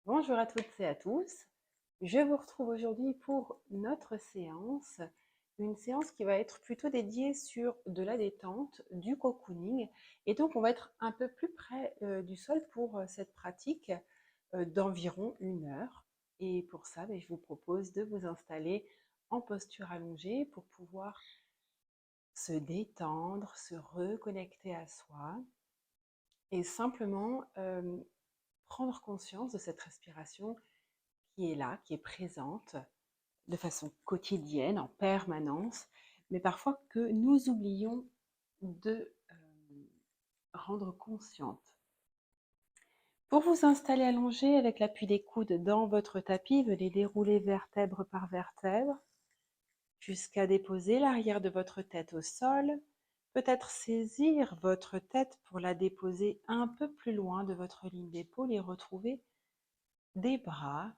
Bonjour à toutes et à tous. Je vous retrouve aujourd'hui pour notre séance, une séance qui va être plutôt dédiée sur de la détente, du cocooning. Et donc, on va être un peu plus près du sol pour cette pratique d'environ 1 heure. Et pour ça, je vous propose de vous installer en posture allongée pour pouvoir se détendre, se reconnecter à soi et simplement prendre conscience de cette respiration qui est là, qui est présente de façon quotidienne, en permanence, mais parfois que nous oublions de rendre consciente. Pour vous installer allongé avec l'appui des coudes dans votre tapis, venez dérouler vertèbre par vertèbre jusqu'à déposer l'arrière de votre tête au sol. Peut-être saisir votre tête pour la déposer un peu plus loin de votre ligne d'épaule et retrouver des bras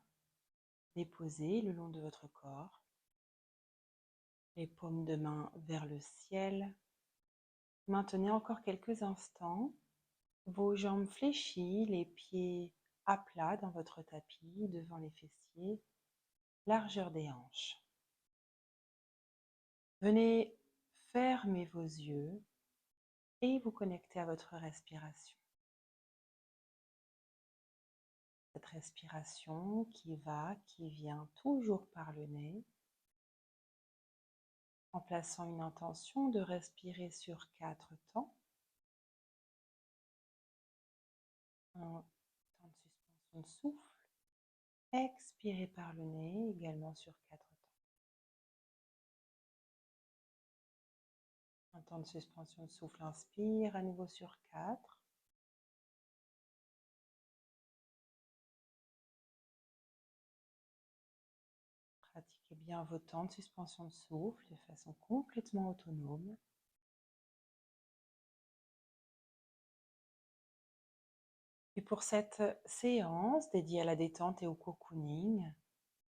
déposés le long de votre corps. Les paumes de main vers le ciel. Maintenez encore quelques instants vos jambes fléchies, les pieds à plat dans votre tapis, devant les fessiers, largeur des hanches. Venez fermer vos yeux et vous connecter à votre respiration. Cette respiration qui va, qui vient toujours par le nez, en plaçant une intention de respirer sur 4 temps. Un temps de suspension de souffle. Expirez par le nez, également sur 4 temps. Un temps de suspension de souffle, inspire à nouveau sur 4. Pratiquez bien vos temps de suspension de souffle de façon complètement autonome. Et pour cette séance dédiée à la détente et au cocooning,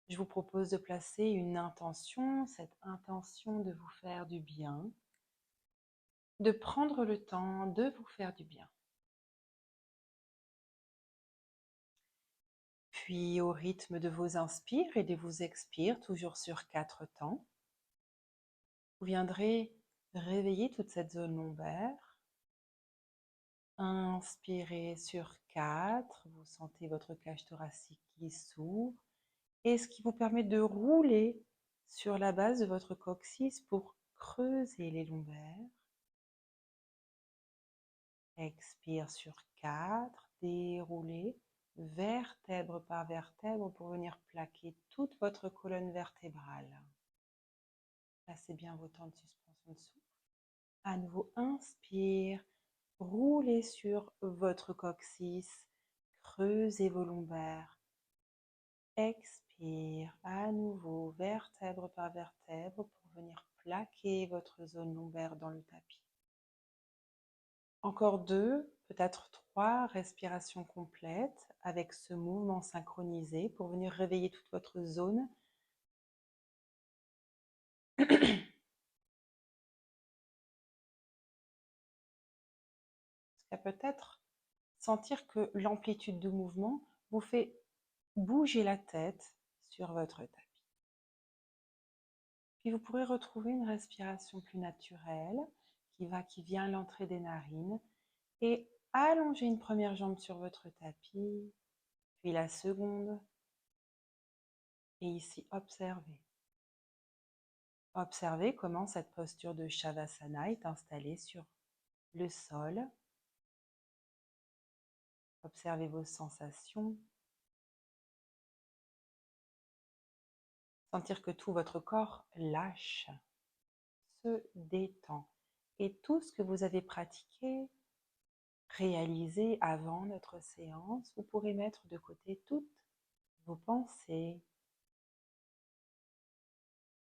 je vous propose de placer une intention, cette intention de vous faire du bien, de prendre le temps de vous faire du bien. Puis au rythme de vos inspires et de vos expires, toujours sur 4 temps, vous viendrez réveiller toute cette zone lombaire. Inspirez sur 4, vous sentez votre cage thoracique qui s'ouvre, et ce qui vous permet de rouler sur la base de votre coccyx pour creuser les lombaires. Expire sur 4, déroulez vertèbre par vertèbre pour venir plaquer toute votre colonne vertébrale. Placez bien vos temps de suspension de souffle. À nouveau, inspire, roulez sur votre coccyx, creusez vos lombaires. Expire, à nouveau, vertèbre par vertèbre pour venir plaquer votre zone lombaire dans le tapis. Encore 2, peut-être 3 respirations complètes avec ce mouvement synchronisé pour venir réveiller toute votre zone. Peut-être sentir que l'amplitude du mouvement vous fait bouger la tête sur votre tapis. Puis vous pourrez retrouver une respiration plus naturelle qui vient à l'entrée des narines et allonger une première jambe sur votre tapis, puis la seconde. Et ici, observez. Observez comment cette posture de Shavasana est installée sur le sol. Observez vos sensations. Sentir que tout votre corps lâche, se détend. Et tout ce que vous avez pratiqué, réalisé avant notre séance, vous pourrez mettre de côté toutes vos pensées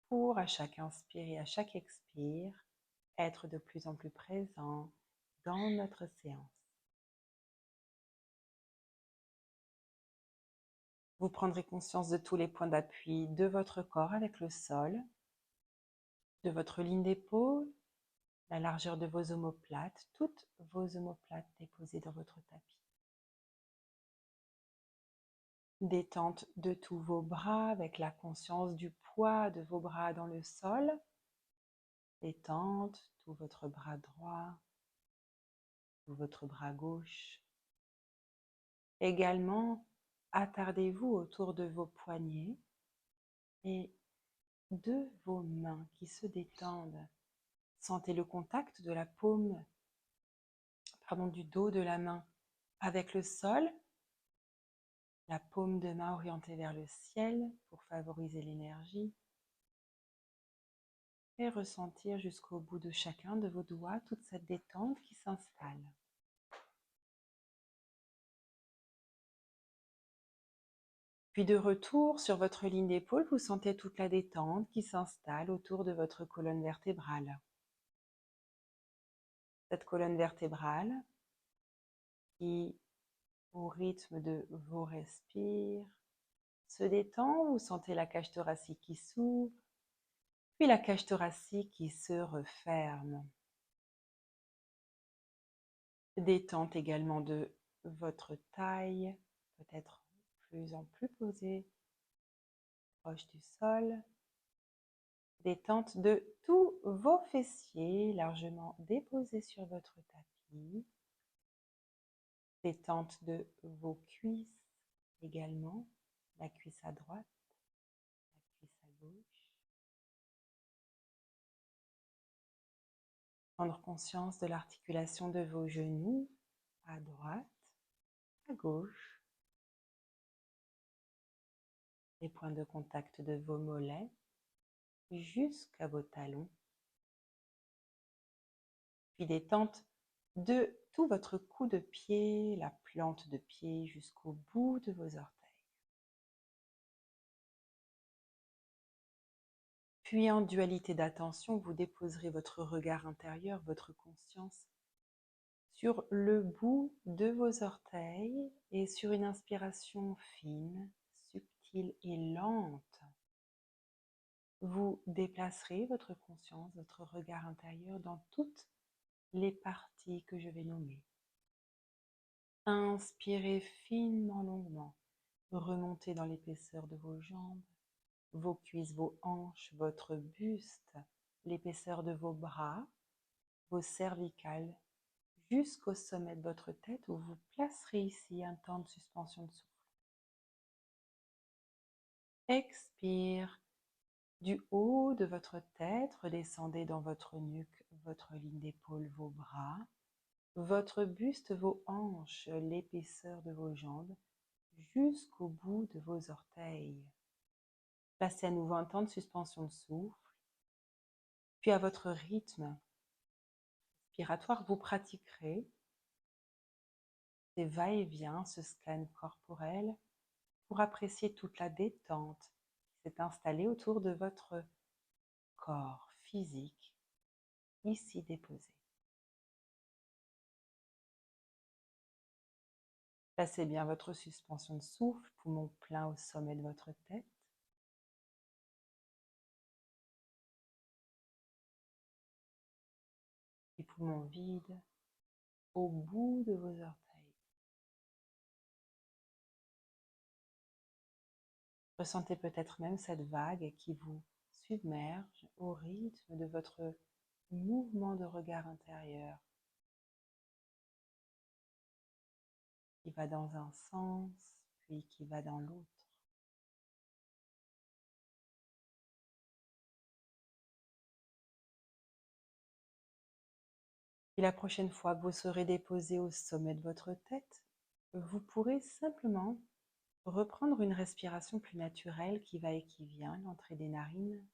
pour, à chaque inspire et à chaque expire, être de plus en plus présent dans notre séance. Vous prendrez conscience de tous les points d'appui de votre corps avec le sol, de votre ligne d'épaule, la largeur de vos omoplates, toutes vos omoplates déposées dans votre tapis. Détente de tous vos bras avec la conscience du poids de vos bras dans le sol. Détente tout votre bras droit, tout votre bras gauche. Également, attardez-vous autour de vos poignets et de vos mains qui se détendent. Sentez le contact de la paume, du dos de la main avec le sol. La paume de main orientée vers le ciel pour favoriser l'énergie. Et ressentir jusqu'au bout de chacun de vos doigts toute cette détente qui s'installe. Puis de retour sur votre ligne d'épaule, vous sentez toute la détente qui s'installe autour de votre colonne vertébrale. Cette colonne vertébrale qui, au rythme de vos respires, se détend. Vous sentez la cage thoracique qui s'ouvre, puis la cage thoracique qui se referme. Détente également de votre taille, peut-être plus en plus posée, proche du sol. Détente de tous vos fessiers, largement déposés sur votre tapis. Détente de vos cuisses également, la cuisse à droite, la cuisse à gauche. Prendre conscience de l'articulation de vos genoux à droite, à gauche. Les points de contact de vos mollets jusqu'à vos talons. Puis détente de tout votre cou de pied, la plante de pied jusqu'au bout de vos orteils. Puis en dualité d'attention, vous déposerez votre regard intérieur, votre conscience sur le bout de vos orteils et sur une inspiration fine, subtile et lente. Vous déplacerez votre conscience, votre regard intérieur dans toutes les parties que je vais nommer. Inspirez finement, longuement. Remontez dans l'épaisseur de vos jambes, vos cuisses, vos hanches, votre buste, l'épaisseur de vos bras, vos cervicales, jusqu'au sommet de votre tête où vous placerez ici un temps de suspension de souffle. Expire. Du haut de votre tête, redescendez dans votre nuque, votre ligne d'épaule, vos bras, votre buste, vos hanches, l'épaisseur de vos jambes, jusqu'au bout de vos orteils. Placez à nouveau un temps de suspension de souffle, puis à votre rythme respiratoire, vous pratiquerez ces va-et-vient, ce scan corporel, pour apprécier toute la détente qui s'est installée autour de votre corps physique, ici déposé. Placez bien votre suspension de souffle, poumon plein au sommet de votre tête. Et poumons vides au bout de vos orteils. Ressentez peut-être même cette vague qui vous submerge au rythme de votre mouvement de regard intérieur, qui va dans un sens, puis qui va dans l'autre. Et la prochaine fois que vous serez déposé au sommet de votre tête, vous pourrez simplement reprendre une respiration plus naturelle qui va et qui vient, l'entrée des narines,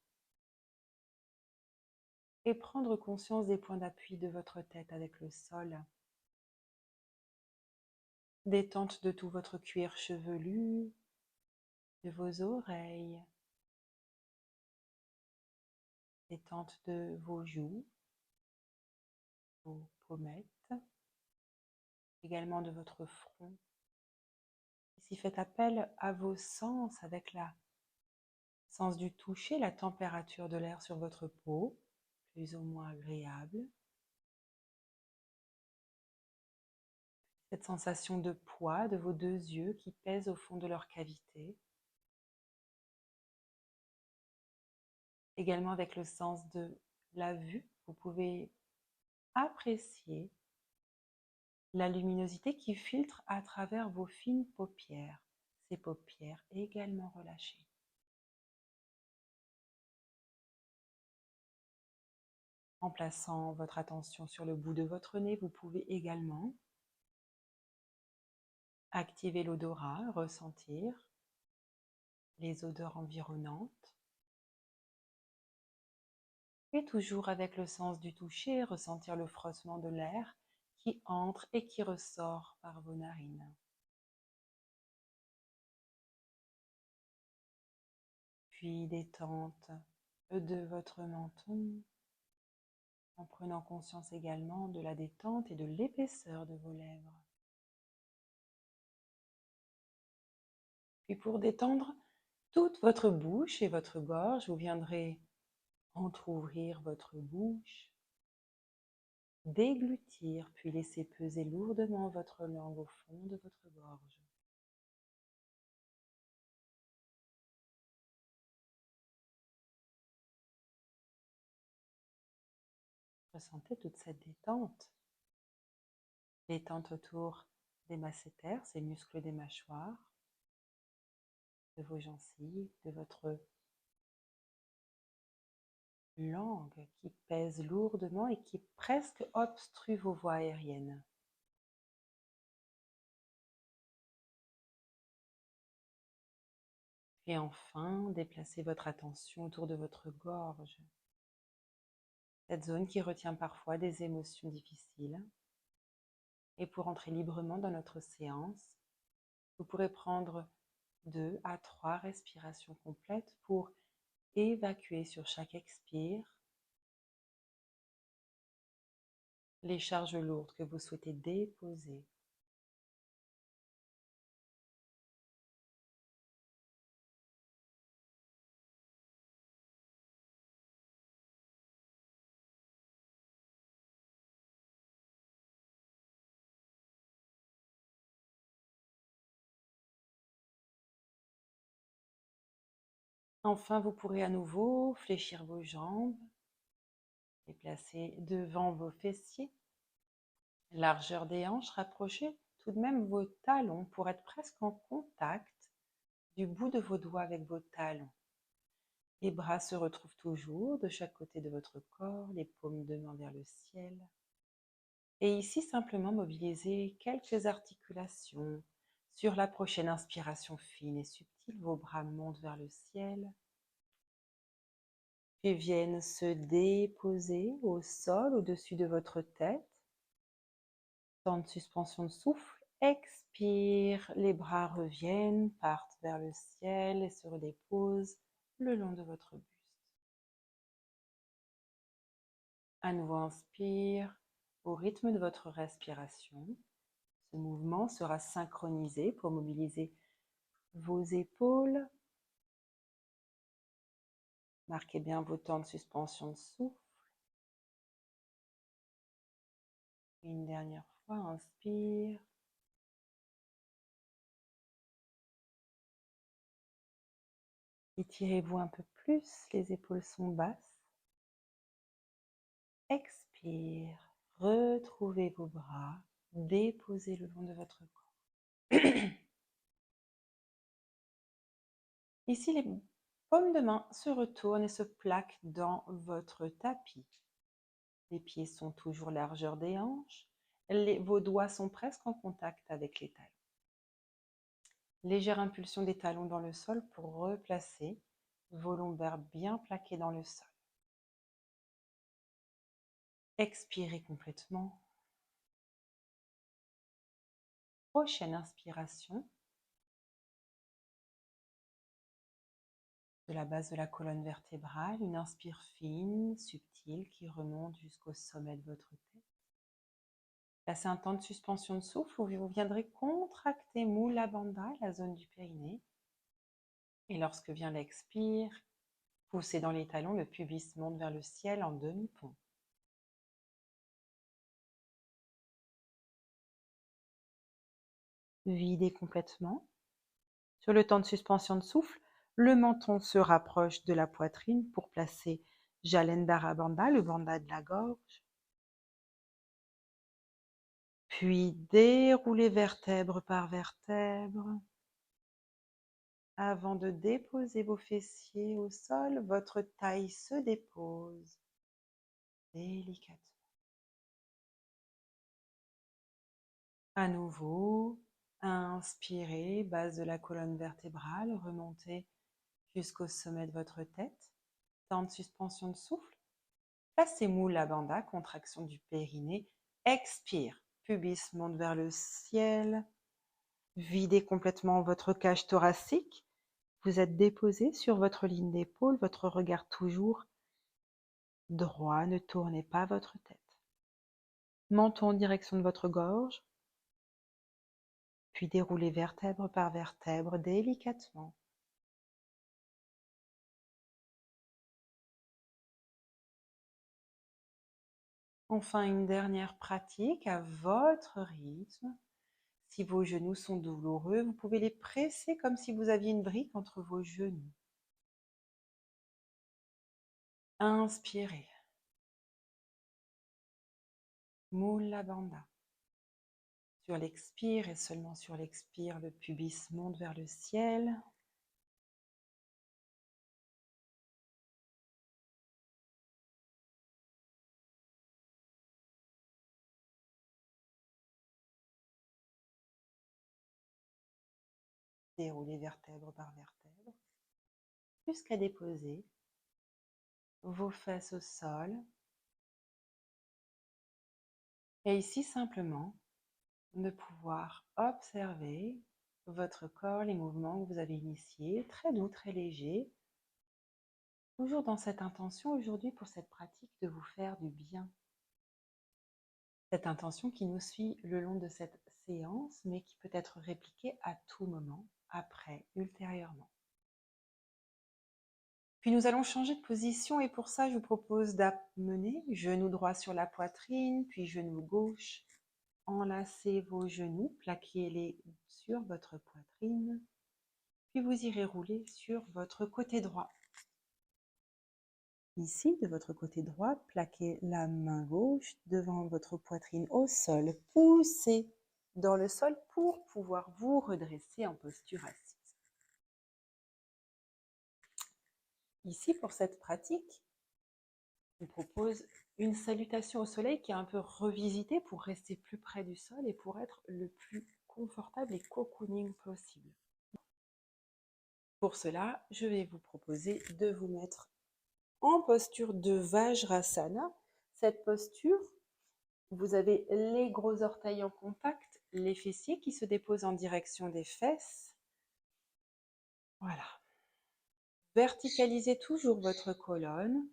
et prendre conscience des points d'appui de votre tête avec le sol. Détente de tout votre cuir chevelu, de vos oreilles, détente de vos joues, vos pommettes, également de votre front. Ici, faites appel à vos sens avec la sens du toucher, la température de l'air sur votre peau, plus ou moins agréable. Cette sensation de poids de vos 2 yeux qui pèsent au fond de leur cavité. Également avec le sens de la vue, vous pouvez apprécier la luminosité qui filtre à travers vos fines paupières, ces paupières également relâchées. En plaçant votre attention sur le bout de votre nez, vous pouvez également activer l'odorat, ressentir les odeurs environnantes. Et toujours avec le sens du toucher, ressentir le frottement de l'air qui entre et qui ressort par vos narines. Puis détente de votre menton, en prenant conscience également de la détente et de l'épaisseur de vos lèvres. Puis pour détendre toute votre bouche et votre gorge, vous viendrez entrouvrir votre bouche, déglutir, puis laisser peser lourdement votre langue au fond de votre gorge. Ressentez toute cette détente. Détente autour des masséters, ces muscles des mâchoires, de vos gencives, de votre langue qui pèse lourdement et qui presque obstrue vos voies aériennes. Et enfin, déplacez votre attention autour de votre gorge, cette zone qui retient parfois des émotions difficiles. Et pour entrer librement dans notre séance, vous pourrez prendre 2 à 3 respirations complètes pour évacuer sur chaque expire les charges lourdes que vous souhaitez déposer. Enfin, vous pourrez à nouveau fléchir vos jambes, les placer devant vos fessiers, largeur des hanches, rapprochez tout de même vos talons pour être presque en contact du bout de vos doigts avec vos talons. Les bras se retrouvent toujours de chaque côté de votre corps, les paumes de main vers le ciel. Et ici, simplement mobilisez quelques articulations. Sur la prochaine inspiration fine et subtile, vos bras montent vers le ciel, puis viennent se déposer au sol au-dessus de votre tête. Temps de suspension de souffle. Expire, les bras reviennent, partent vers le ciel et se redéposent le long de votre buste. À nouveau, inspire au rythme de votre respiration. Ce mouvement sera synchronisé pour mobiliser vos épaules. Marquez bien vos temps de suspension de souffle. Une dernière fois, inspire. Étirez-vous un peu plus, les épaules sont basses. Expire, retrouvez vos bras, déposez le long de votre corps. Ici, les paumes de main se retournent et se plaquent dans votre tapis. Les pieds sont toujours largeur des hanches. Vos doigts sont presque en contact avec les talons. Légère impulsion des talons dans le sol pour replacer vos lombaires bien plaqués dans le sol. Expirez complètement. Prochaine inspiration. De la base de la colonne vertébrale, une inspire fine, subtile, qui remonte jusqu'au sommet de votre tête. Placez un temps de suspension de souffle où vous viendrez contracter Mula Bandha, la zone du périnée. Et lorsque vient l'expire, poussez dans les talons, le pubis monte vers le ciel en demi-pont. Videz complètement. Sur le temps de suspension de souffle, le menton se rapproche de la poitrine pour placer Jalandhara Bandha, le bandha de la gorge. Puis déroulez vertèbre par vertèbre. Avant de déposer vos fessiers au sol, votre taille se dépose délicatement. À nouveau, inspirez, base de la colonne vertébrale, remontez jusqu'au sommet de votre tête. Temps de suspension de souffle. Placez Mula Bandha, contraction du périnée. Expire, pubis monte vers le ciel. Videz complètement votre cage thoracique. Vous êtes déposé sur votre ligne d'épaule, votre regard toujours droit, ne tournez pas votre tête. Menton en direction de votre gorge, puis déroulez vertèbre par vertèbre délicatement. Enfin, une dernière pratique à votre rythme. Si vos genoux sont douloureux, vous pouvez les presser comme si vous aviez une brique entre vos genoux. Inspirez. Mula Bandha. Sur l'expire et seulement sur l'expire, le pubis monte vers le ciel. Déroulez vertèbre par vertèbre jusqu'à déposer vos fesses au sol. Et ici, simplement, de pouvoir observer votre corps, les mouvements que vous avez initiés, très doux, très légers, toujours dans cette intention aujourd'hui pour cette pratique de vous faire du bien. Cette intention qui nous suit le long de cette séance, mais qui peut être répliquée à tout moment, après, ultérieurement. Puis nous allons changer de position et pour ça, je vous propose d'amener genou droit sur la poitrine, puis genou gauche. Enlacez vos genoux, plaquez-les sur votre poitrine, puis vous irez rouler sur votre côté droit. Ici, de votre côté droit, plaquez la main gauche devant votre poitrine au sol. Poussez dans le sol pour pouvoir vous redresser en posture assise. Ici, pour cette pratique, je vous propose une salutation au soleil qui est un peu revisitée pour rester plus près du sol et pour être le plus confortable et cocooning possible. Pour cela, je vais vous proposer de vous mettre en posture de Vajrasana. Cette posture, vous avez les gros orteils en contact, les fessiers qui se déposent en direction des fesses. Voilà. Verticalisez toujours votre colonne,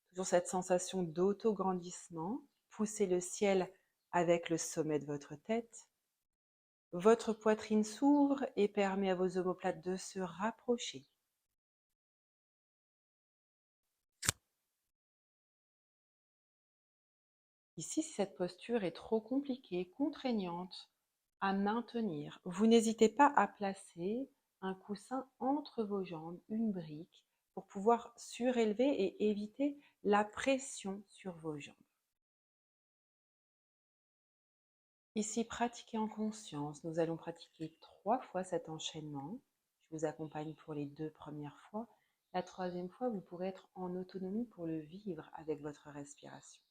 toujours cette sensation d'auto-grandissement. Poussez le ciel avec le sommet de votre tête. Votre poitrine s'ouvre et permet à vos omoplates de se rapprocher. Ici, si cette posture est trop compliquée, contraignante à maintenir, vous n'hésitez pas à placer un coussin entre vos jambes, une brique, pour pouvoir surélever et éviter la pression sur vos jambes. Ici, pratiquez en conscience. Nous allons pratiquer 3 fois cet enchaînement. Je vous accompagne pour les 2 premières fois. La 3e fois, vous pourrez être en autonomie pour le vivre avec votre respiration.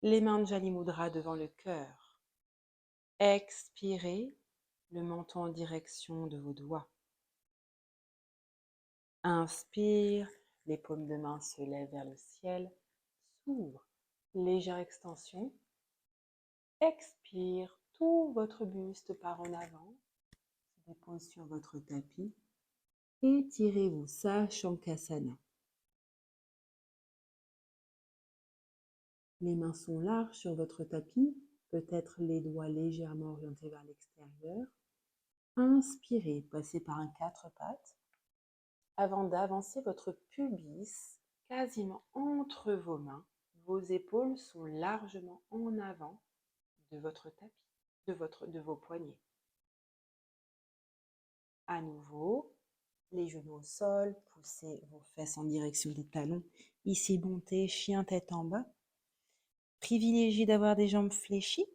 Les mains de Jali Mudra devant le cœur. Expirez, le menton en direction de vos doigts. Inspire, les paumes de main se lèvent vers le ciel, s'ouvrent, légère extension. Expire, tout votre buste part en avant, se dépose sur votre tapis. Étirez-vous, Sa Shankasana. Les mains sont larges sur votre tapis, peut-être les doigts légèrement orientés vers l'extérieur. Inspirez, passez par un 4 pattes avant d'avancer votre pubis quasiment entre vos mains. Vos épaules sont largement en avant de votre tapis. de vos poignets. À nouveau, les genoux au sol, poussez vos fesses en direction des talons. Ici, montez, chien tête en bas. Privilégiez d'avoir des jambes fléchies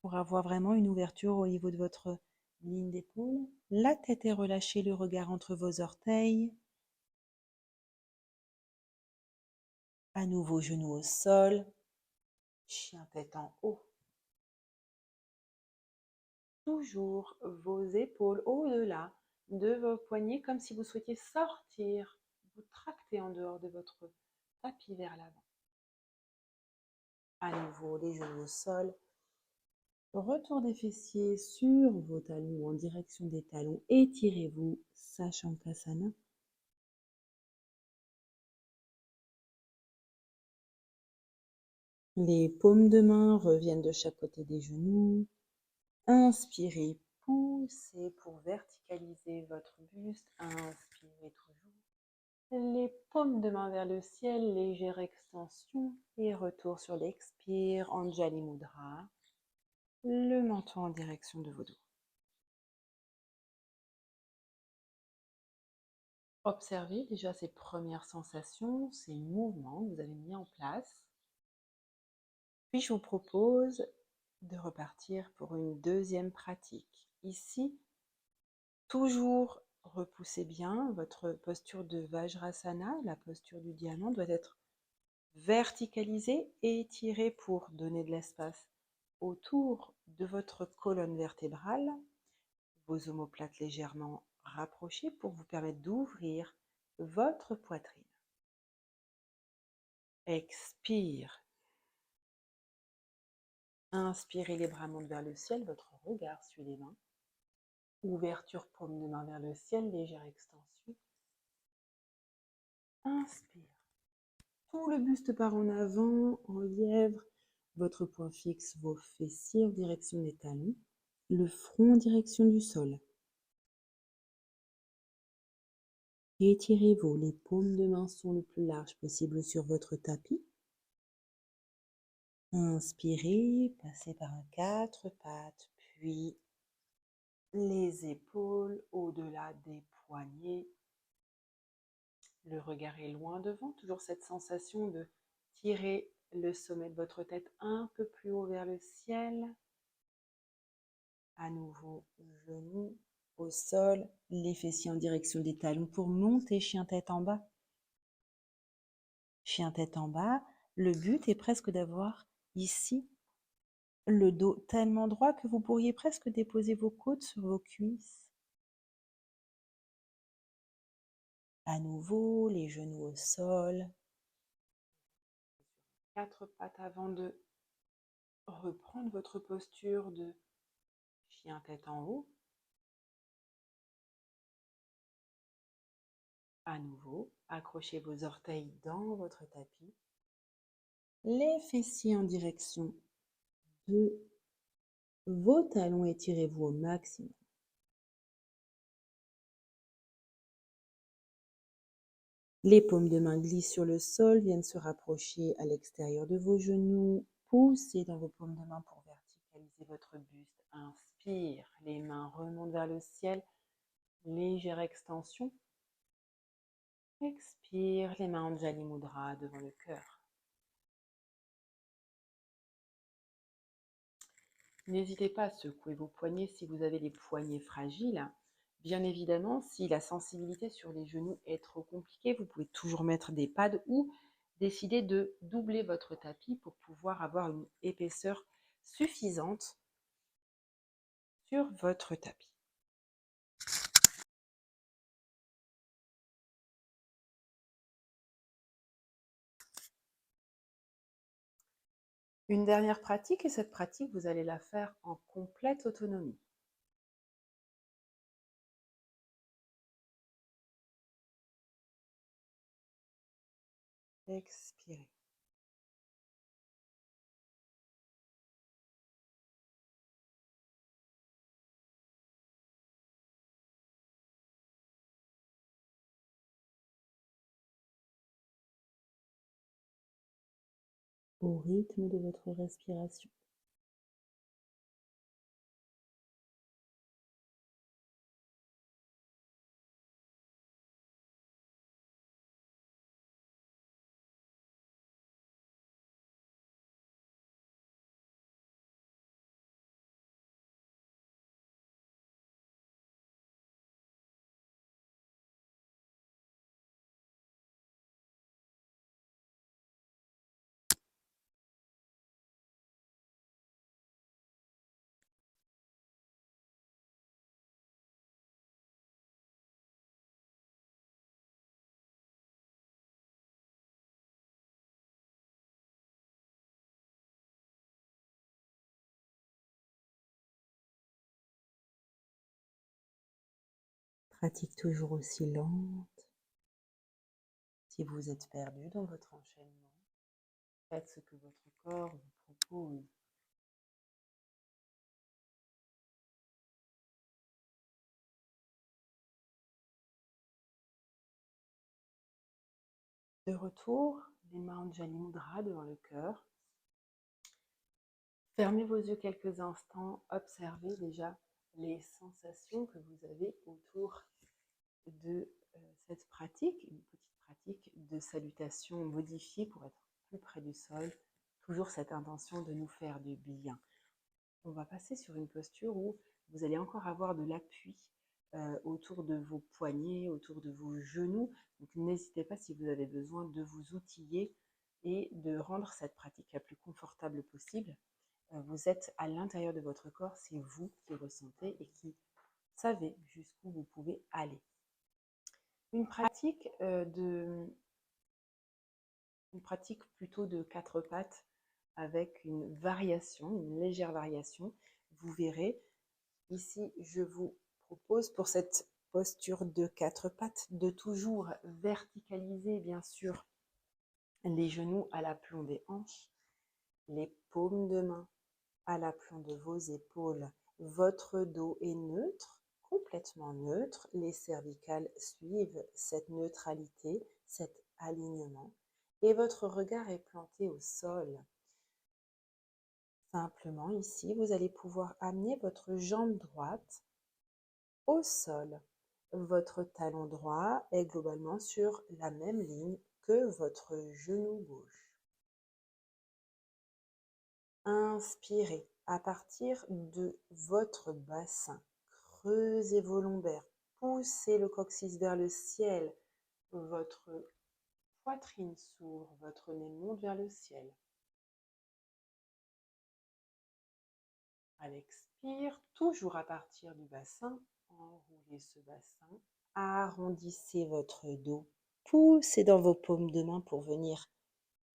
pour avoir vraiment une ouverture au niveau de votre ligne d'épaule. La tête est relâchée, le regard entre vos orteils. À nouveau, genoux au sol, chien tête en haut. Toujours vos épaules au-delà de vos poignets, comme si vous souhaitiez sortir, vous tracter en dehors de votre tapis vers l'avant. À nouveau, les genoux au sol. Retour des fessiers sur vos talons en direction des talons. Étirez-vous, Sashankrasana. Les paumes de main reviennent de chaque côté des genoux. Inspirez, poussez pour verticaliser votre buste. Inspirez toujours. Les paumes de main vers le ciel, légère extension et retour sur l'expire, Anjali Mudra. Le menton en direction de vos doigts. Observez déjà ces premières sensations, ces mouvements que vous avez mis en place. Puis je vous propose de repartir pour une deuxième pratique. Ici, toujours repoussez bien votre posture de Vajrasana, la posture du diamant doit être verticalisée et étirée pour donner de l'espace autour de votre colonne vertébrale, vos omoplates légèrement rapprochées pour vous permettre d'ouvrir votre poitrine. Expire. Inspirez, les bras montent vers le ciel, votre regard suit les mains. Ouverture, paume de main vers le ciel, légère extension. Inspire. Tout le buste part en avant, en lièvre. Votre point fixe, vos fessiers en direction des talons. Le front en direction du sol. Étirez-vous, les paumes de main sont le plus large possible sur votre tapis. Inspirez, passez par un quatre pattes, puis les épaules au-delà des poignets. Le regard est loin devant, toujours cette sensation de tirer le sommet de votre tête un peu plus haut vers le ciel. À nouveau, genoux au sol, les fessiers en direction des talons pour monter, chien tête en bas. Chien tête en bas, le but est presque d'avoir ici le dos tellement droit que vous pourriez presque déposer vos côtes sur vos cuisses. À nouveau, les genoux au sol. Quatre pattes avant de reprendre votre posture de chien tête en haut. À nouveau, accrochez vos orteils dans votre tapis. Les fessiers en direction de vos talons, étirez-vous au maximum. Les paumes de main glissent sur le sol, viennent se rapprocher à l'extérieur de vos genoux. Poussez dans vos paumes de main pour verticaliser votre buste. Inspire, les mains remontent vers le ciel. Légère extension. Expire, les mains Anjali Mudra devant le cœur. N'hésitez pas à secouer vos poignets si vous avez les poignets fragiles. Bien évidemment, si la sensibilité sur les genoux est trop compliquée, vous pouvez toujours mettre des pads ou décider de doubler votre tapis pour pouvoir avoir une épaisseur suffisante sur votre tapis. Une dernière pratique, et cette pratique, vous allez la faire en complète autonomie. Expirez. Au rythme de votre respiration. Pratique toujours aussi lente. Si vous êtes perdu dans votre enchaînement, faites ce que votre corps vous propose. De retour, les mains en Jali Mudra devant le cœur. Fermez vos yeux quelques instants, observez déjà les sensations que vous avez autour de cette pratique, une petite pratique de salutation modifiée pour être plus près du sol, toujours cette intention de nous faire du bien. On va passer sur une posture où vous allez encore avoir de l'appui autour de vos poignets, autour de vos genoux. Donc n'hésitez pas si vous avez besoin de vous outiller et de rendre cette pratique la plus confortable possible. Vous êtes à l'intérieur de votre corps, c'est vous qui ressentez et qui savez jusqu'où vous pouvez aller. Une pratique plutôt de 4 pattes avec une variation, une légère variation. Vous verrez, ici, je vous propose pour cette posture de 4 pattes de toujours verticaliser, bien sûr, les genoux à l'aplomb des hanches, les paumes de main à l'aplomb de vos épaules. Votre dos est neutre, complètement neutre. Les cervicales suivent cette neutralité, cet alignement. Et votre regard est planté au sol. Simplement, ici, vous allez pouvoir amener votre jambe droite au sol. Votre talon droit est globalement sur la même ligne que votre genou gauche. Inspirez à partir de votre bassin. Creusez vos lombaires. Poussez le coccyx vers le ciel. Votre poitrine s'ouvre. Votre nez monte vers le ciel. À l'expire, toujours à partir du bassin, enroulez ce bassin. Arrondissez votre dos. Poussez dans vos paumes de main pour venir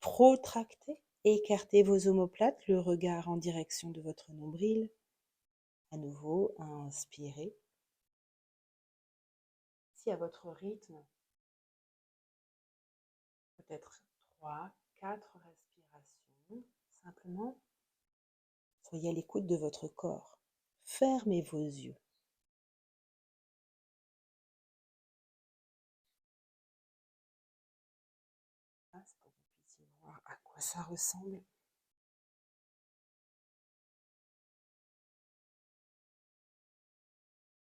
protracter. Écartez vos omoplates, le regard en direction de votre nombril. À nouveau, inspirez. Si à votre rythme, peut-être 3, 4 respirations, simplement, soyez à l'écoute de votre corps. Fermez vos yeux. Pour que vous puissiez voir à quoi ça ressemble.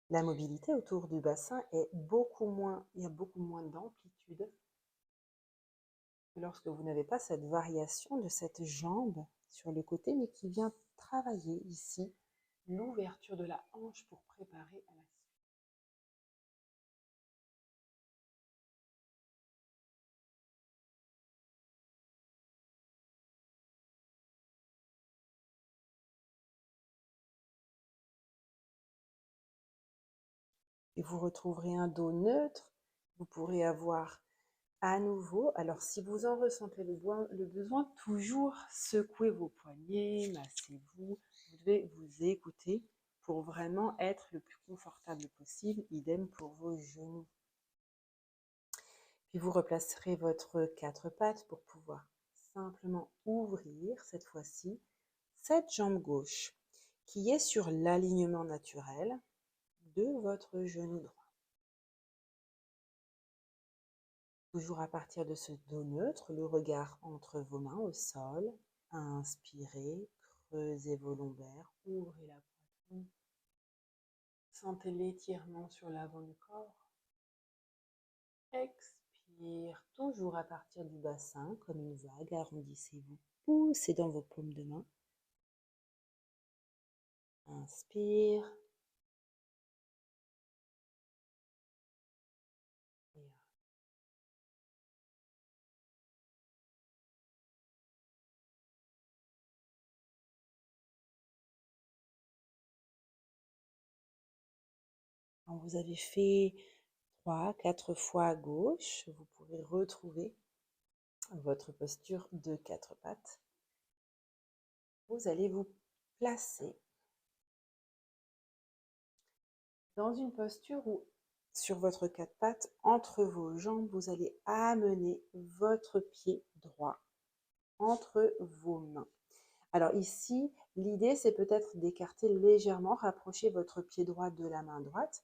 La mobilité autour du bassin est il y a beaucoup moins d'amplitude que lorsque vous n'avez pas cette variation de cette jambe sur le côté, mais qui vient travailler ici l'ouverture de la hanche pour préparer à la suite. Et vous retrouverez un dos neutre. Vous pourrez avoir à nouveau, alors si vous en ressentez le besoin, toujours secouez vos poignets, massez-vous. Vous devez vous écouter pour vraiment être le plus confortable possible. Idem pour vos genoux. Puis vous replacerez votre 4 pattes pour pouvoir simplement ouvrir cette fois-ci cette jambe gauche qui est sur l'alignement naturel de votre genou droit. Toujours à partir de ce dos neutre, le regard entre vos mains au sol. Inspirez, creusez vos lombaires, ouvrez la poitrine. Sentez l'étirement sur l'avant du corps. Expire, toujours à partir du bassin, comme une vague, arrondissez-vous, poussez dans vos paumes de main. Inspire. Quand vous avez fait 3-4 fois à gauche, vous pourrez retrouver votre posture de 4 pattes. Vous allez vous placer dans une posture où sur votre quatre pattes, entre vos jambes, vous allez amener votre pied droit entre vos mains. Alors ici, l'idée, c'est peut-être d'écarter légèrement, rapprocher votre pied droit de la main droite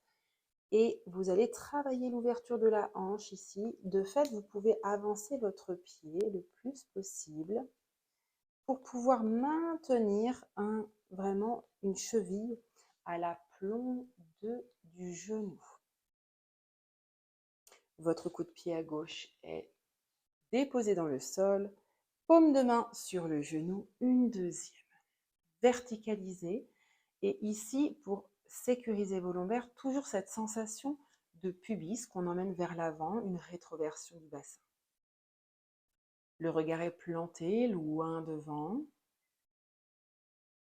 et vous allez travailler l'ouverture de la hanche ici. De fait, vous pouvez avancer votre pied le plus possible pour pouvoir maintenir vraiment une cheville à l'aplomb du genou. Votre coup de pied à gauche est déposé dans le sol, paume de main sur le genou, une deuxième. Verticalisez. Et ici, pour sécuriser vos lombaires, toujours cette sensation de pubis qu'on emmène vers l'avant, une rétroversion du bassin. Le regard est planté, loin devant.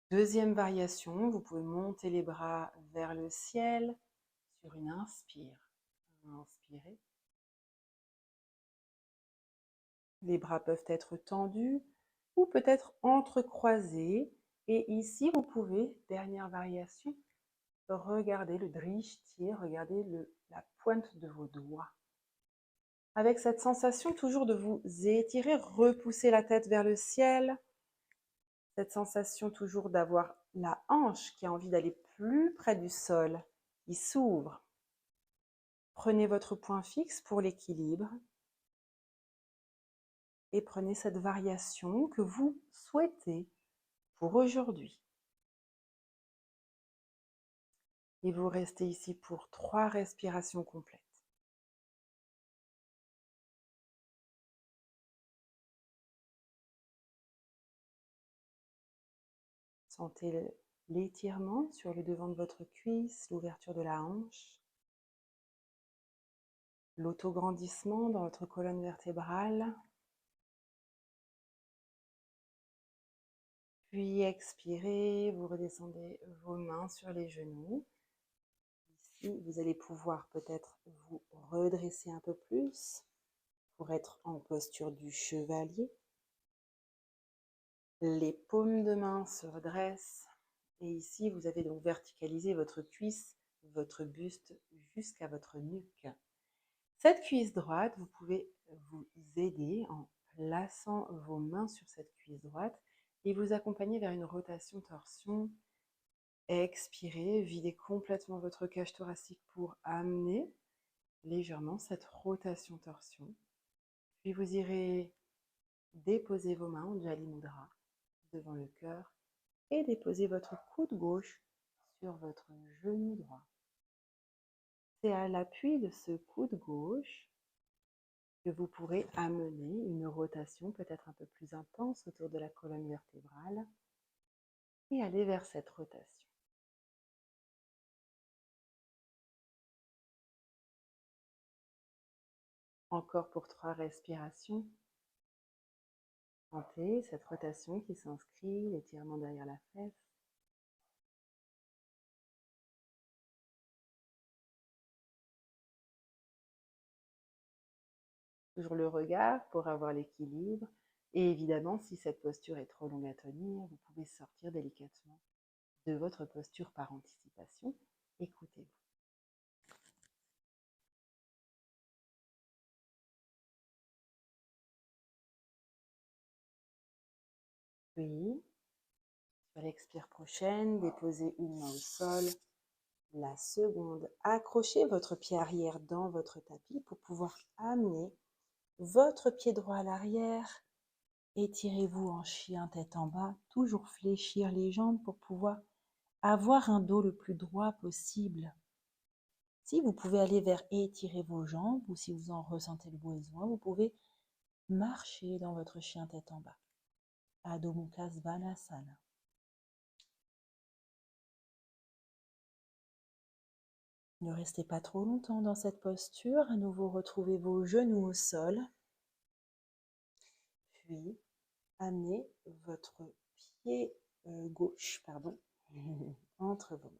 Deuxième variation, vous pouvez monter les bras vers le ciel sur une inspire. Inspirez. Les bras peuvent être tendus ou peut-être entrecroisés. Et ici, vous pouvez, dernière variation, regarder le drishti, regardez la pointe de vos doigts. Avec cette sensation toujours de vous étirer, repousser la tête vers le ciel. Cette sensation toujours d'avoir la hanche qui a envie d'aller plus près du sol, qui s'ouvre. Prenez votre point fixe pour l'équilibre. Et prenez cette variation que vous souhaitez pour aujourd'hui. Et vous restez ici pour 3 respirations complètes. Sentez l'étirement sur le devant de votre cuisse, l'ouverture de la hanche, l'autograndissement dans votre colonne vertébrale. Puis expirez, vous redescendez vos mains sur les genoux. Ici, vous allez pouvoir peut-être vous redresser un peu plus pour être en posture du chevalier. Les paumes de main se redressent et ici vous avez donc verticalisé votre cuisse, votre buste jusqu'à votre nuque. Cette cuisse droite, vous pouvez vous aider en plaçant vos mains sur cette cuisse droite et vous accompagner vers une rotation torsion. Expirez, videz complètement votre cage thoracique pour amener légèrement cette rotation torsion. Puis vous irez déposer vos mains en Jali Mudra devant le cœur et déposez votre coude gauche sur votre genou droit. C'est à l'appui de ce coude gauche que vous pourrez amener une rotation peut-être un peu plus intense autour de la colonne vertébrale et aller vers cette rotation. Encore pour 3 respirations. Sentez cette rotation qui s'inscrit, l'étirement derrière la fesse. Toujours le regard pour avoir l'équilibre. Et évidemment, si cette posture est trop longue à tenir, vous pouvez sortir délicatement de votre posture par anticipation. Écoutez-vous. Puis, sur l'expire prochaine, déposez une main au sol. La seconde, accrochez votre pied arrière dans votre tapis pour pouvoir amener votre pied droit à l'arrière. Étirez-vous en chien tête en bas, toujours fléchir les jambes pour pouvoir avoir un dos le plus droit possible. Si vous pouvez aller vers étirer vos jambes ou si vous en ressentez le besoin, vous pouvez marcher dans votre chien tête en bas. Adho Mukha Svanasana. Ne restez pas trop longtemps dans cette posture. À nouveau, retrouvez vos genoux au sol. Puis, amenez votre pied gauche entre vos mains.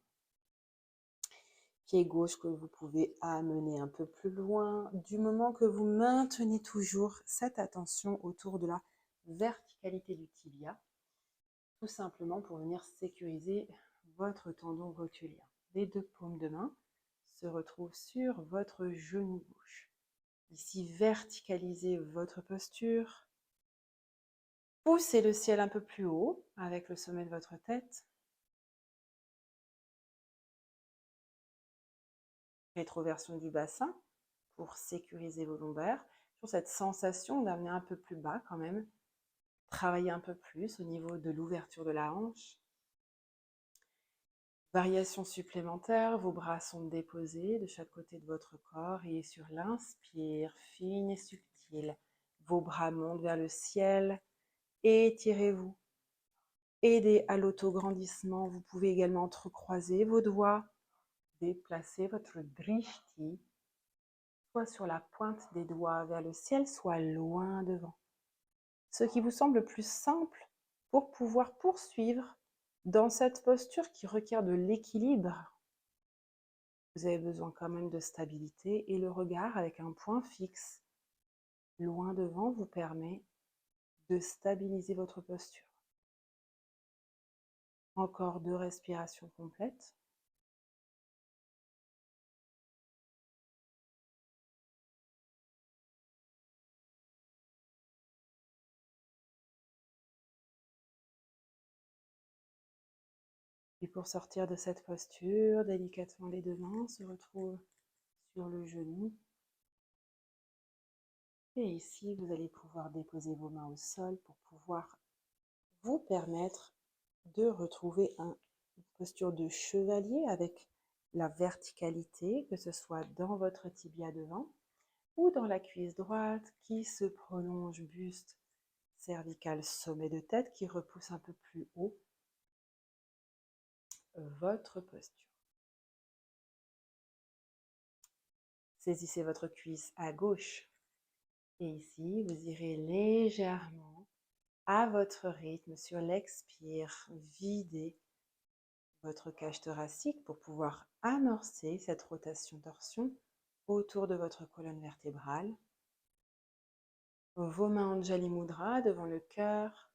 Pied gauche que vous pouvez amener un peu plus loin, du moment que vous maintenez toujours cette attention autour de la verticalité du tibia, tout simplement pour venir sécuriser votre tendon rotulien. Les 2 paumes de main se retrouve sur votre genou gauche. Ici, verticalisez votre posture. Poussez le ciel un peu plus haut avec le sommet de votre tête. Rétroversion du bassin pour sécuriser vos lombaires. Sur cette sensation d'amener un peu plus bas quand même. Travailler un peu plus au niveau de l'ouverture de la hanche. Variation supplémentaire, vos bras sont déposés de chaque côté de votre corps et sur l'inspire, fine et subtile, vos bras montent vers le ciel, étirez-vous. Aidez à l'autograndissement, vous pouvez également entrecroiser vos doigts, déplacer votre drishti, soit sur la pointe des doigts vers le ciel, soit loin devant. Ce qui vous semble le plus simple pour pouvoir poursuivre dans cette posture qui requiert de l'équilibre. Vous avez besoin quand même de stabilité et le regard avec un point fixe loin devant vous permet de stabiliser votre posture. Encore 2 respirations complètes. Et pour sortir de cette posture, délicatement les deux mains se retrouvent sur le genou. Et ici, vous allez pouvoir déposer vos mains au sol pour pouvoir vous permettre de retrouver une posture de chevalier avec la verticalité, que ce soit dans votre tibia devant ou dans la cuisse droite qui se prolonge, buste, cervical, sommet de tête qui repousse un peu plus haut votre posture. Saisissez votre cuisse à gauche et ici vous irez légèrement à votre rythme sur l'expire, videz votre cage thoracique pour pouvoir amorcer cette rotation-torsion autour de votre colonne vertébrale. Vos mains Anjali Mudra devant le cœur,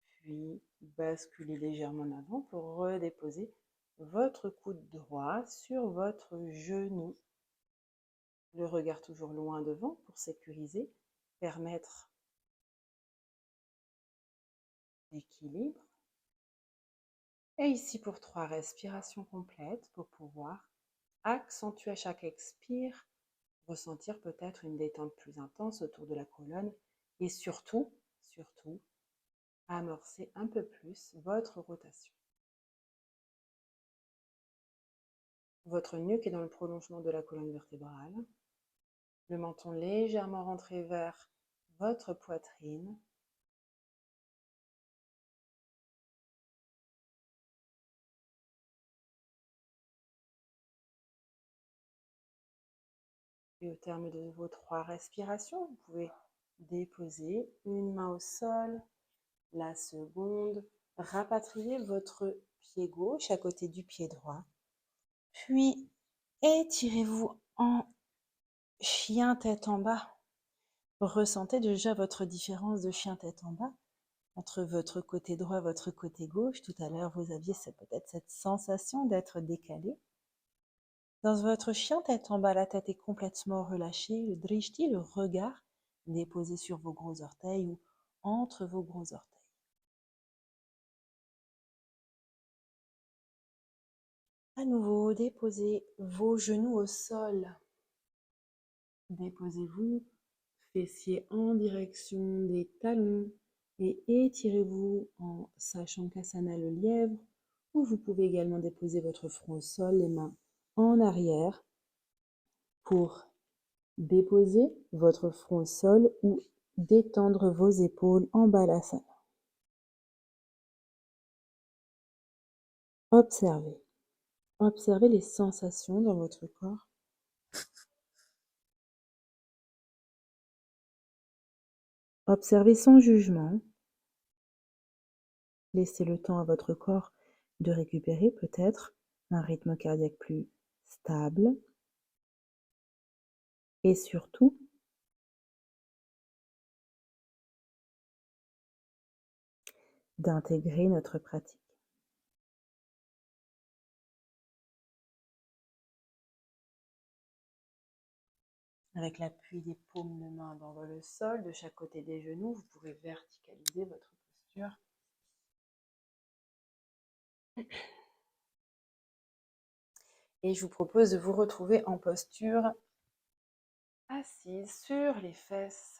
puis basculez légèrement en avant pour redéposer votre coude droit sur votre genou. Le regard toujours loin devant pour sécuriser, permettre l'équilibre. Et ici pour 3 respirations complètes pour pouvoir accentuer à chaque expire, ressentir peut-être une détente plus intense autour de la colonne et surtout, amorcer un peu plus votre rotation. Votre nuque est dans le prolongement de la colonne vertébrale. Le menton légèrement rentré vers votre poitrine. Et au terme de vos 3 respirations, vous pouvez déposer une main au sol, la seconde, rapatrier votre pied gauche à côté du pied droit. Puis étirez-vous en chien tête en bas. Ressentez déjà votre différence de chien tête en bas entre votre côté droit et votre côté gauche. Tout à l'heure, vous aviez peut-être cette sensation d'être décalé. Dans votre chien tête en bas, la tête est complètement relâchée, le drishti, le regard, déposé sur vos gros orteils ou entre vos gros orteils. À nouveau, déposez vos genoux au sol. Déposez-vous, fessiers en direction des talons et étirez-vous en Sashankasana le lièvre, ou vous pouvez également déposer votre front au sol, les mains en arrière pour déposer votre front au sol ou détendre vos épaules en balasana. Observez. Observez les sensations dans votre corps. Observez sans jugement. Laissez le temps à votre corps de récupérer peut-être un rythme cardiaque plus stable. Et surtout, d'intégrer notre pratique. Avec l'appui des paumes de main dans le sol, de chaque côté des genoux, vous pourrez verticaliser votre posture. Et je vous propose de vous retrouver en posture assise sur les fesses.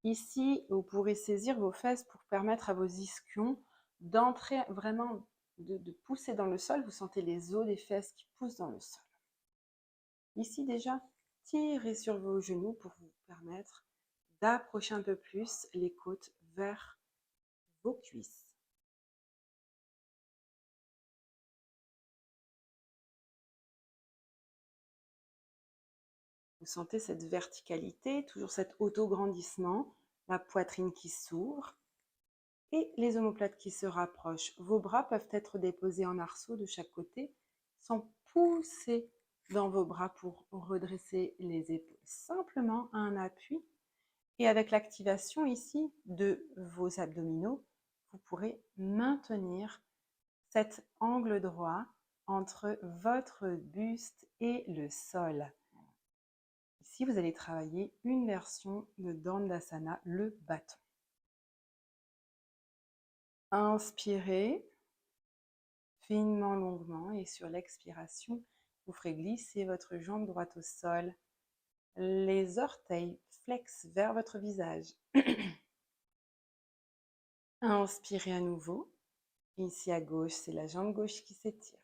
Ici, vous pourrez saisir vos fesses pour permettre à vos ischions d'entrer vraiment, de pousser dans le sol. Vous sentez les os des fesses qui poussent dans le sol. Ici déjà, tirez sur vos genoux pour vous permettre d'approcher un peu plus les côtes vers vos cuisses. Vous sentez cette verticalité, toujours cet auto-grandissement, la poitrine qui s'ouvre et les omoplates qui se rapprochent. Vos bras peuvent être déposés en arceau de chaque côté sans pousser dans vos bras pour redresser les épaules. Simplement un appui et avec l'activation ici de vos abdominaux, vous pourrez maintenir cet angle droit entre votre buste et le sol. Ici, vous allez travailler une version de Dandasana, le bâton. Inspirez finement, longuement et sur l'expiration, vous ferez glisser votre jambe droite au sol. Les orteils flexent vers votre visage. Inspirez à nouveau. Ici à gauche, c'est la jambe gauche qui s'étire.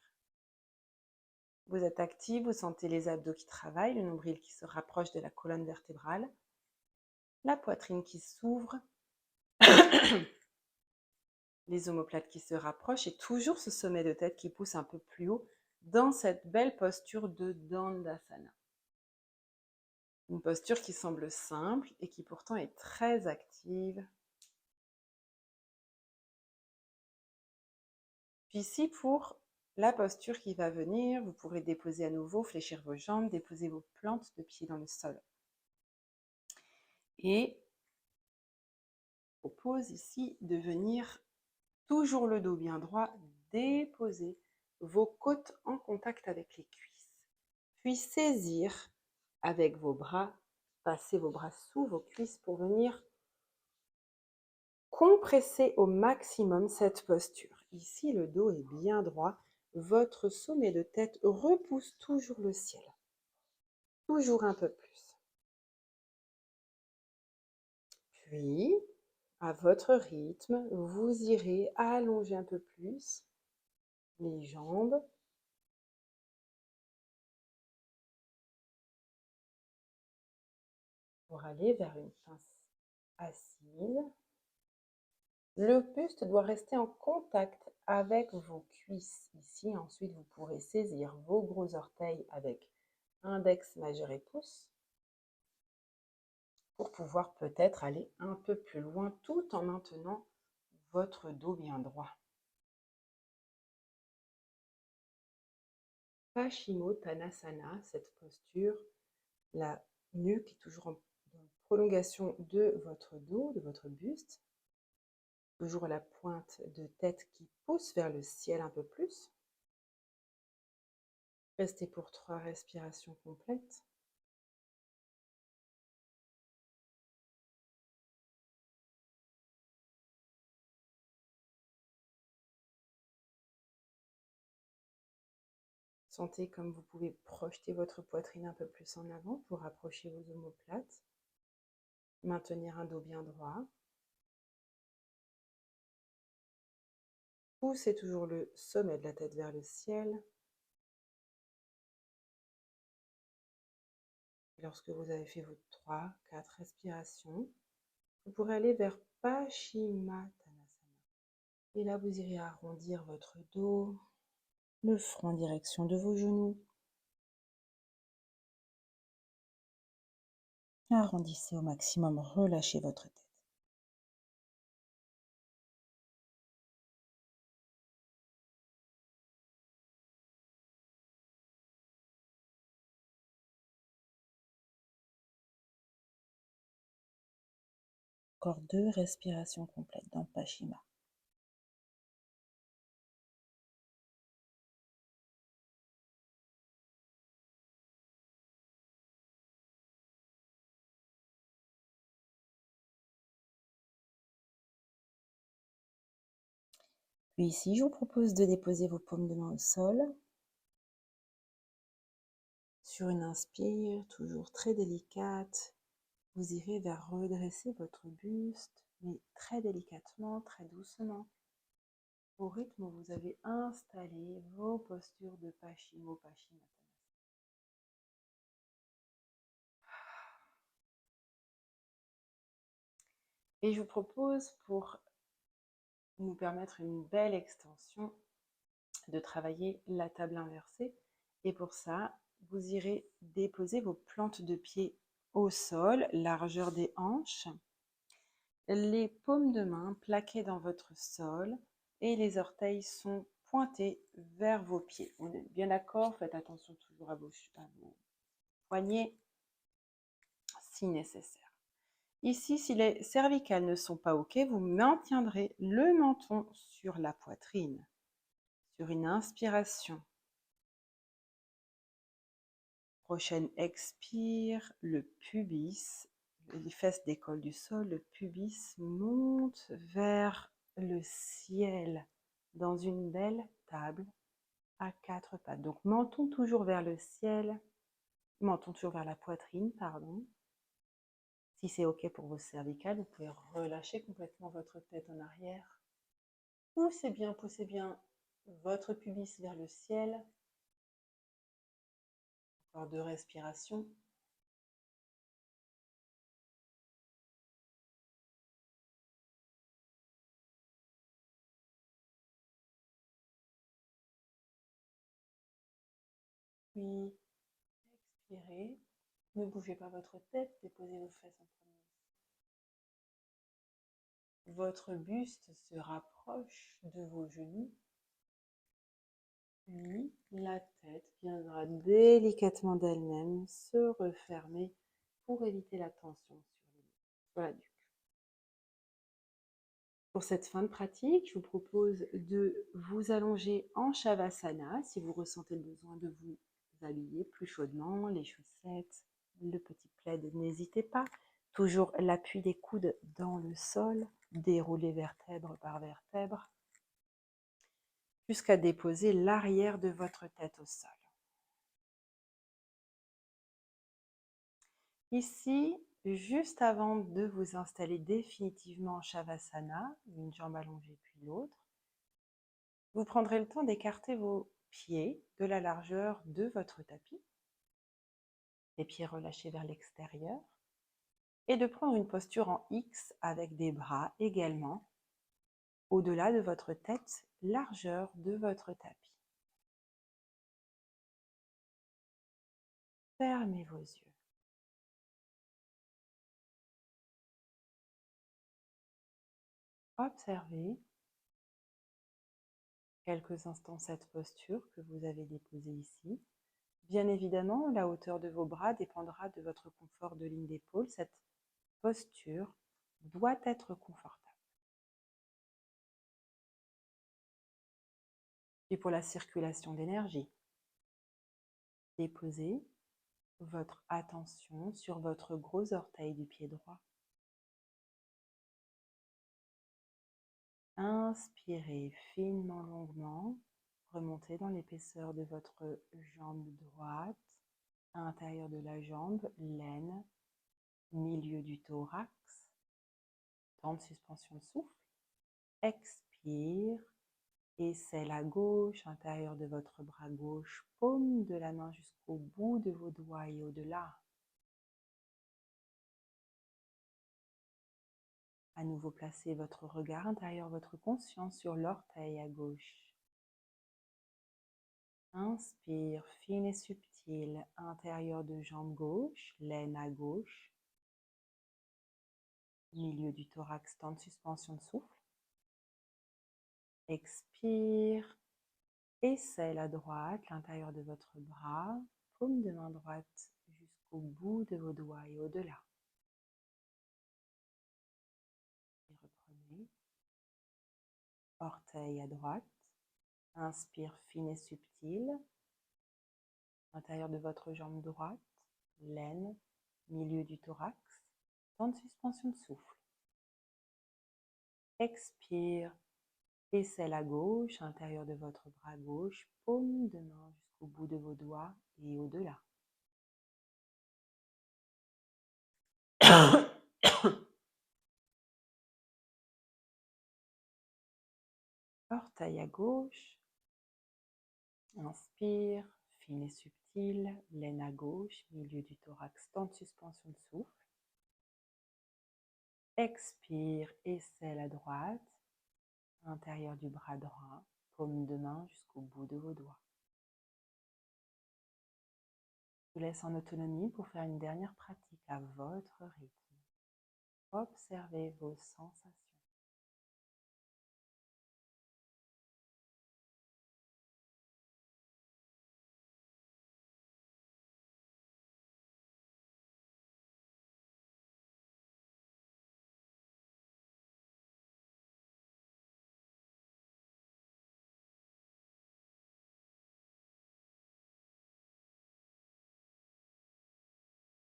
Vous êtes actif, vous sentez les abdos qui travaillent, le nombril qui se rapproche de la colonne vertébrale, la poitrine qui s'ouvre, les omoplates qui se rapprochent et toujours ce sommet de tête qui pousse un peu plus haut dans cette belle posture de Dandasana. Une posture qui semble simple et qui pourtant est très active. Puis ici, pour la posture qui va venir, vous pourrez déposer à nouveau, fléchir vos jambes, déposer vos plantes de pied dans le sol. Et je vous propose ici de venir toujours le dos bien droit, déposer vos côtes en contact avec les cuisses. Puis saisir avec vos bras, passer vos bras sous vos cuisses pour venir compresser au maximum cette posture. Ici, le dos est bien droit. Votre sommet de tête repousse toujours le ciel. Toujours un peu plus. Puis, à votre rythme, vous irez allonger un peu plus les jambes. Pour aller vers une pince assise. Le buste doit rester en contact avec vos cuisses. Ici, ensuite, vous pourrez saisir vos gros orteils avec index, majeur et pouce pour pouvoir peut-être aller un peu plus loin tout en maintenant votre dos bien droit. Paschimottanasana, cette posture, la nuque est toujours en prolongation de votre dos, de votre buste. Toujours la pointe de tête qui pousse vers le ciel un peu plus. Restez pour 3 respirations complètes. Sentez comme vous pouvez projeter votre poitrine un peu plus en avant pour approcher vos omoplates. Maintenir un dos bien droit. Poussez toujours le sommet de la tête vers le ciel. Lorsque vous avez fait vos 3-4 respirations, vous pourrez aller vers Paschimottanasana. Et là, vous irez arrondir votre dos, le front en direction de vos genoux. Arrondissez au maximum, relâchez votre tête. Encore 2 respirations complètes dans Paschima. Puis ici, je vous propose de déposer vos paumes de main au sol. Sur une inspire, toujours très délicate, vous irez vers redresser votre buste, mais très délicatement, très doucement, au rythme où vous avez installé vos postures de Paschimottanasana. Et je vous propose, pour nous permettre une belle extension, de travailler la table inversée. Et pour ça, vous irez déposer vos plantes de pied au sol, largeur des hanches, les paumes de main plaquées dans votre sol et les orteils sont pointés vers vos pieds. On est bien d'accord, faites attention toujours à vos poignets si nécessaire. Ici, si les cervicales ne sont pas OK, vous maintiendrez le menton sur la poitrine. Sur une inspiration. Prochaine expire, le pubis, les fesses décollent du sol, le pubis monte vers le ciel dans une belle table à 4 pattes. Donc menton toujours vers le ciel, menton toujours vers la poitrine, pardon. Si c'est OK pour vos cervicales, vous pouvez relâcher complètement votre tête en arrière. Poussez bien votre pubis vers le ciel. Encore 2 respirations. Puis expirez. Ne bougez pas votre tête, déposez vos fesses en premier. Votre buste se rapproche de vos genoux. Puis la tête viendra délicatement d'elle-même se refermer pour éviter la tension sur la nuque. Pour cette fin de pratique, je vous propose de vous allonger en Shavasana si vous ressentez le besoin de vous habiller plus chaudement, les chaussettes, le petit plaid, n'hésitez pas. Toujours l'appui des coudes dans le sol, dérouler vertèbre par vertèbre, jusqu'à déposer l'arrière de votre tête au sol. Ici, juste avant de vous installer définitivement en Shavasana, une jambe allongée puis l'autre, vous prendrez le temps d'écarter vos pieds de la largeur de votre tapis, les pieds relâchés vers l'extérieur, et de prendre une posture en X avec des bras également au-delà de votre tête, largeur de votre tapis. Fermez vos yeux. Observez quelques instants cette posture que vous avez déposée ici. Bien évidemment, la hauteur de vos bras dépendra de votre confort de ligne d'épaule. Cette posture doit être confortable. Et pour la circulation d'énergie, déposez votre attention sur votre gros orteil du pied droit. Inspirez finement, longuement. Remontez dans l'épaisseur de votre jambe droite, à l'intérieur de la jambe, l'aine, milieu du thorax. Temps de suspension de souffle. Expire. Aisselle à gauche, intérieur de votre bras gauche, paume de la main jusqu'au bout de vos doigts et au-delà. À nouveau, placez votre regard intérieur, votre conscience sur l'orteil à gauche. Inspire, fine et subtile, intérieur de jambe gauche, l'aine à gauche. Milieu du thorax, temps de suspension de souffle. Expire, aisselle à droite, l'intérieur de votre bras, paume de main droite jusqu'au bout de vos doigts et au-delà. Et reprenez. Orteil à droite. Inspire, fine et subtile. Intérieur de votre jambe droite, l'aine, milieu du thorax. Temps de suspension de souffle. Expire, Aisselle à gauche, intérieur de votre bras gauche, paume de main jusqu'au bout de vos doigts et au-delà. Orteil à gauche. Inspire, fine et subtile, laine à gauche, milieu du thorax, temps de suspension de souffle. Expire, aisselle à droite, intérieur du bras droit, paume de main jusqu'au bout de vos doigts. Je vous laisse en autonomie pour faire une dernière pratique à votre rythme. Observez vos sensations.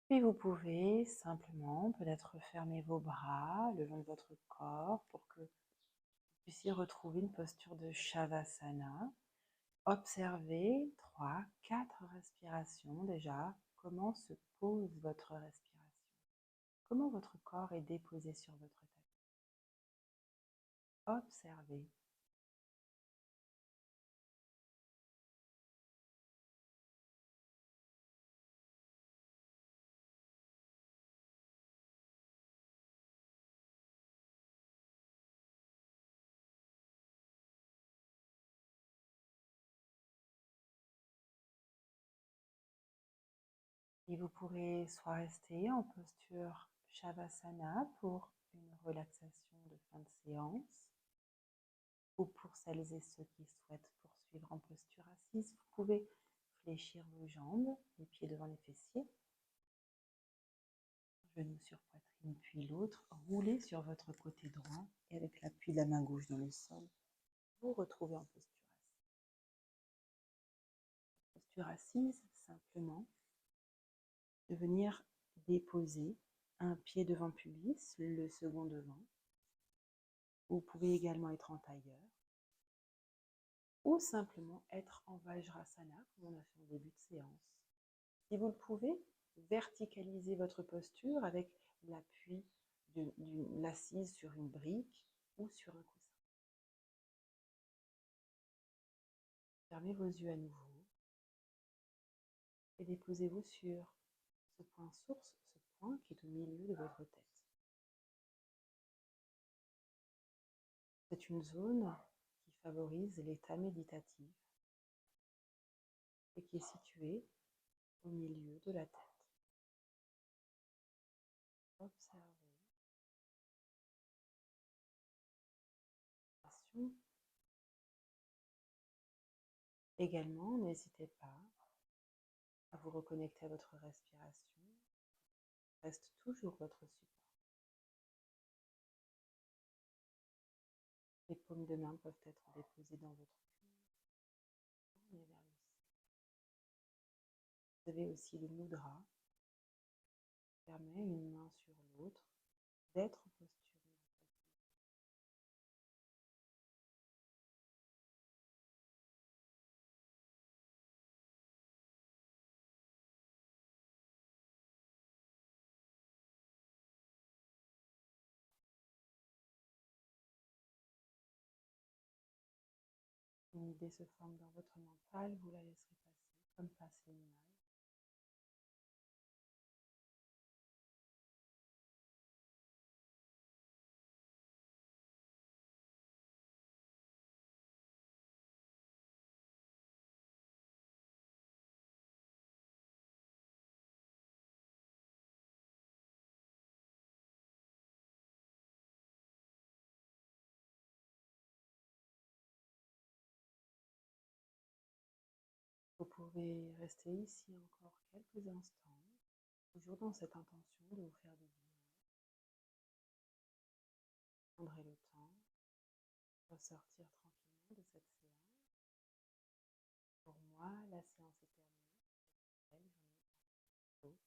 Puis vous pouvez simplement peut-être fermer vos bras le long de votre corps pour que vous puissiez retrouver une posture de Shavasana. Observez 3, 4 respirations déjà. Comment se pose votre respiration? Comment votre corps est déposé sur votre tête? Observez. Et vous pourrez soit rester en posture Shavasana pour une relaxation de fin de séance, ou pour celles et ceux qui souhaitent poursuivre en posture assise, vous pouvez fléchir vos jambes, les pieds devant les fessiers, genou sur poitrine puis l'autre, roulez sur votre côté droit et avec l'appui de la main gauche dans le sol, vous retrouvez en posture assise. Posture assise, simplement, de venir déposer un pied devant le pubis, le second devant. Vous pouvez également être en tailleur ou simplement être en Vajrasana, comme on a fait en début de séance. Si vous le pouvez, verticalisez votre posture avec l'appui de l'assise sur une brique ou sur un coussin. Fermez vos yeux à nouveau et déposez-vous sur ce point source, ce point qui est au milieu de votre tête. C'est une zone qui favorise l'état méditatif et qui est située au milieu de la tête. Observez. Également, n'hésitez pas à vous reconnecter à votre respiration. Reste toujours votre support. Les paumes de main peuvent être déposées dans votre cul, vers le ciel. Vous avez aussi le mudra, qui permet une main sur l'autre d'être posturé. Une idée se forme dans votre mental, vous la laisserez passer, comme passe les nuages. Vous pouvez rester ici encore quelques instants, toujours dans cette intention de vous faire du bien. Prendrez le temps de ressortir tranquillement de cette séance. Pour moi, la séance est terminée.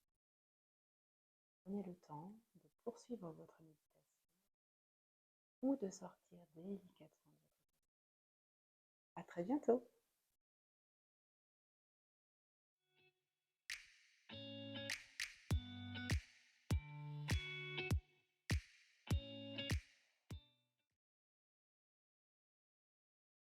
Prenez le temps de poursuivre votre méditation ou de sortir délicatement de votre très bientôt.